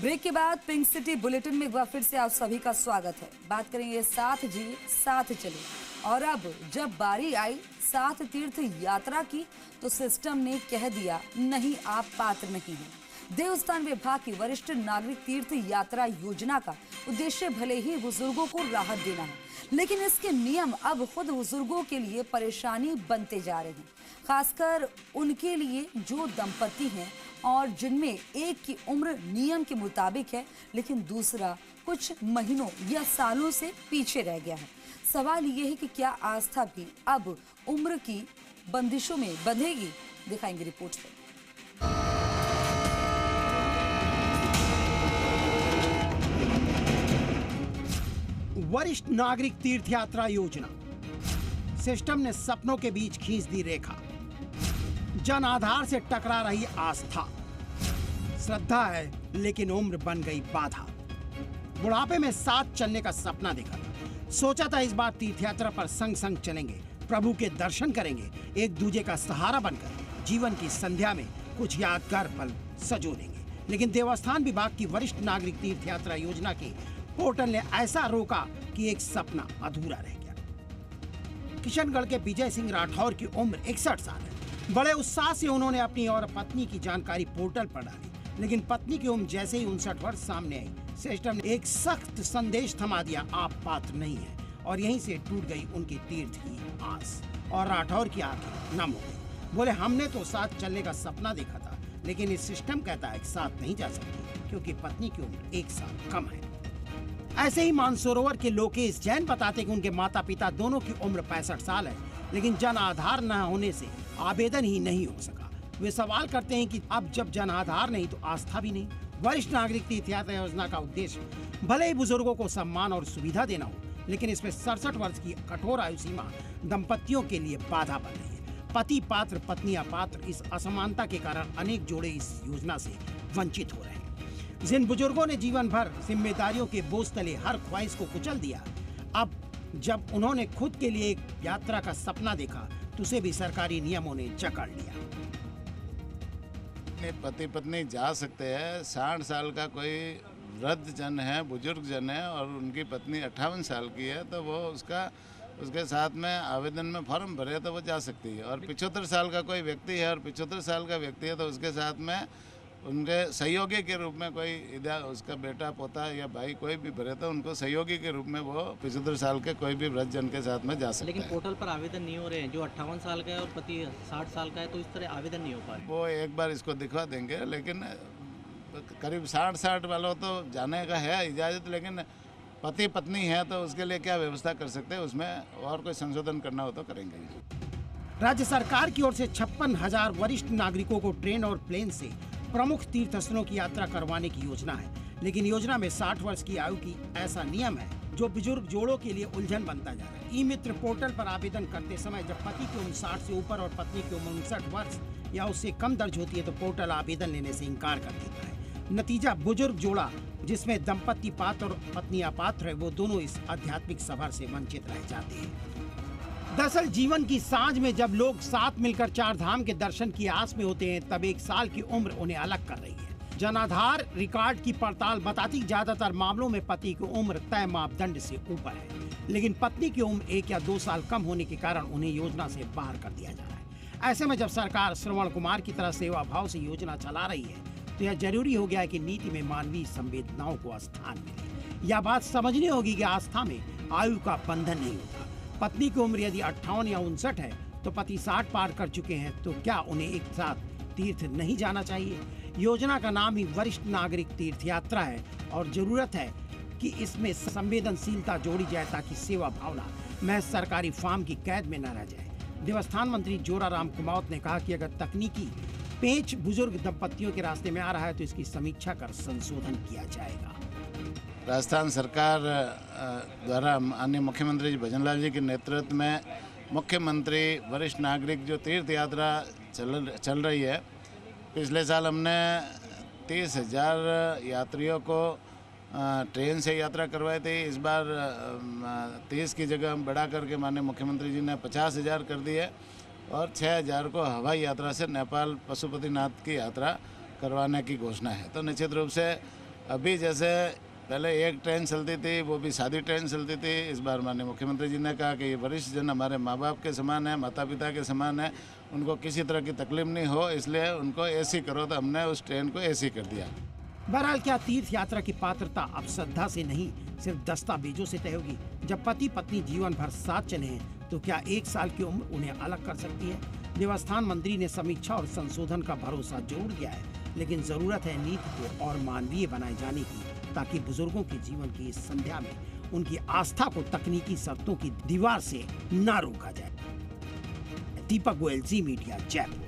Break के बाद pink city bulletin में एक बार फिर से आप सभी का स्वागत है। बात करेंगे साथ जिए साथ चले। और अब जब बारी आई साथ तीर्थ यात्रा की तो सिस्टम ने कह दिया नहीं, आप पात्र नहीं हैं। देवस्थान विभाग की वरिष्ठ नागरिक तीर्थ यात्रा योजना का उद्देश्य भले ही बुजुर्गों को राहत देना है, लेकिन इसके नियम अब खुद बुजुर्गों के लिए परेशानी बनते जा रहे हैं, खासकर उनके लिए जो दंपति हैं और जिनमें एक की उम्र नियम के मुताबिक है लेकिन दूसरा कुछ महीनों या सालों से पीछे रह गया है। सवाल ये है कि क्या आस्था भी अब उम्र की बंदिशों में बंधेगी? दिखाएंगे रिपोर्ट से। वरिष्ठ नागरिक तीर्थ यात्रा योजना सिस्टम ने सपनों के बीच खींच दी रेखा। जन आधार से टकरा रही आस्था, श्रद्धा है लेकिन उम्र बन गई बाधा। बुढ़ापे में साथ चलने का सपना देखा था, सोचा था इस बार तीर्थ यात्रा पर संग संग चलेंगे, प्रभु के दर्शन करेंगे, एक दूजे का सहारा बनकर जीवन की संध्या में कुछ यादगार पल सजो देंगे। लेकिन देवस्थान विभाग की वरिष्ठ नागरिक तीर्थ यात्रा योजना के पोर्टल ने ऐसा रोका कि एक सपना अधूरा रह गया। किशनगढ़ के विजय सिंह राठौर की उम्र 61 साल है। बड़े उत्साह से उन्होंने अपनी और पत्नी की जानकारी पोर्टल पर डाली, लेकिन पत्नी की उम्र जैसे ही 59 वर्ष सामने आई, सिस्टम ने एक सख्त संदेश थमा दिया, आप पात्र नहीं है। और यहीं से टूट गई उनकी तीर्थ की आस और राठौर की आंखें नम हो गई। बोले हमने तो साथ चलने का सपना देखा था, लेकिन इस सिस्टम कहता है कि साथ नहीं जा सकते क्योंकि पत्नी की उम्र 1 साल कम है। ऐसे ही मानसरोवर के लोकेश जैन बताते कि उनके माता पिता दोनों की उम्र 65 साल है, लेकिन जन आधार न होने से आवेदन ही नहीं हो सका। वे सवाल करते हैं कि अब जब जन आधार नहीं तो आस्था भी नहीं। वरिष्ठ नागरिक तीर्थ यात्रा योजना का उद्देश्य भले ही बुजुर्गों को सम्मान और सुविधा देना हो, लेकिन इसमें 67 वर्ष की कठोर आयु सीमा दंपतियों के लिए बाधा बन रही है। पति पात्र पत्नी अपात्र, इस असमानता के कारण अनेक जोड़े इस योजना से वंचित हो रहे हैं। जिन बुजुर्गों ने जीवन भर जिम्मेदारियों के बोझ तले हर ख्वाहिश को कुचल दिया, अब जब उन्होंने खुद के लिए एक यात्रा का सपना देखा तो उसे भी सरकारी नियमों ने जकड़ लिया। पति पत्नी जा सकते हैं। 60 साल का कोई वृद्ध जन है, बुजुर्ग जन है और उनकी पत्नी 58 साल की है, तो वो उसके साथ में आवेदन में फॉर्म भरे तो वो जा सकती है। और 75 साल का कोई व्यक्ति है और 75 साल का व्यक्ति है तो उसके साथ में उनके सहयोगी के रूप में कोई इधर उसका बेटा पोता या भाई कोई भी भरे तो उनको सहयोगी के रूप में वो 75 साल के कोई भी वृद्ध जन के साथ में जा सकता है। लेकिन पोर्टल पर आवेदन नहीं हो रहे हैं। जो 58 साल का है और पति 60 साल का है तो इस तरह आवेदन नहीं हो पा रहे। वो एक बार इसको दिखवा देंगे, लेकिन करीब 60 वालों तो जाने का है इजाज़त, लेकिन पति पत्नी है तो उसके लिए क्या व्यवस्था कर सकते हैं, उसमें और कोई संशोधन करना हो तो करेंगे। राज्य सरकार की ओर से 56,000 वरिष्ठ नागरिकों को ट्रेन और प्लेन से प्रमुख तीर्थ स्थलों की यात्रा करवाने की योजना है, लेकिन योजना में 60 वर्ष की आयु की ऐसा नियम है जो बुजुर्ग जोड़ों के लिए उलझन बनता जा रहा है। ई मित्र पोर्टल पर आवेदन करते समय जब पति की उम्र 60 से ऊपर और पत्नी की उम्र 59 वर्ष या उससे कम दर्ज होती है तो पोर्टल आवेदन लेने से इंकार कर देता है। नतीजा, बुजुर्ग जोड़ा जिसमें दंपति पात्र और पत्नी अपात्र है, वो दोनों इस आध्यात्मिक सफर से वंचित रह जाते हैं। दरअसल जीवन की सांझ में जब लोग साथ मिलकर 4 धाम के दर्शन की आस में होते हैं, तब 1 साल की उम्र उन्हें अलग कर रही है। जनाधार रिकॉर्ड की पड़ताल बताती ज्यादातर मामलों में पति की उम्र तय मापदंड से ऊपर है, लेकिन पत्नी की उम्र 1 या 2 साल कम होने के कारण उन्हें योजना से बाहर कर दिया जा रहा है। ऐसे में जब सरकार श्रवण कुमार की तरह सेवा भाव से योजना चला रही है तो यह जरूरी हो गया है कि नीति में मानवीय संवेदनाओं को स्थान मिले। यह बात समझनी होगी कि आस्था में आयु का बंधन नहीं होता। पत्नी की उम्र यदि 58 या 59 है तो पति 60 पार कर चुके हैं, तो क्या उन्हें एक साथ तीर्थ नहीं जाना चाहिए? योजना का नाम ही वरिष्ठ नागरिक तीर्थ यात्रा है और जरूरत है कि इसमें संवेदनशीलता जोड़ी जाए ताकि सेवा भावना महज सरकारी फार्म की कैद में न रह जाए। देवस्थान मंत्री जोराराम कुमावत ने कहा कि अगर तकनीकी पेच बुजुर्ग दंपतियों के रास्ते में आ रहा है तो इसकी समीक्षा कर संशोधन किया जाएगा। राजस्थान सरकार द्वारा माननीय मुख्यमंत्री जी भजनलाल जी के नेतृत्व में मुख्यमंत्री वरिष्ठ नागरिक जो तीर्थ यात्रा चल रही है, पिछले साल हमने 30,000 यात्रियों को ट्रेन से यात्रा करवाई थी। इस बार 30 की जगह हम बढ़ा करके माननीय मुख्यमंत्री जी ने 50,000 कर दी है और 6,000 को हवाई यात्रा से नेपाल पशुपतिनाथ की यात्रा करवाने की घोषणा है। तो निश्चित रूप से अभी जैसे पहले एक ट्रेन चलती थी, वो भी सादी ट्रेन चलती थी। इस बार माननीय मुख्यमंत्री जी ने कहा कि ये वरिष्ठ जन हमारे माँ बाप के समान है, माता पिता के समान है, उनको किसी तरह की तकलीफ नहीं हो, इसलिए उनको एसी करो, तो हमने उस ट्रेन को एसी कर दिया। बहरहाल क्या तीर्थ यात्रा की पात्रता अब श्रद्धा से नहीं सिर्फ दस्तावेजों से तय होगी? जब पति पत्नी जीवन भर साथ चले हैं तो क्या 1 साल की उम्र उन्हें अलग कर सकती है? देवस्थान मंत्री ने समीक्षा और संशोधन का भरोसा जरूर दिया है, लेकिन जरूरत है नीति को और मानवीय बनाए जाने की, ताकि बुजुर्गों के जीवन की इस संध्या में उनकी आस्था को तकनीकी शर्तों की दीवार से न रोका जाए। दीपक गोयल, जी मीडिया, जयपुर।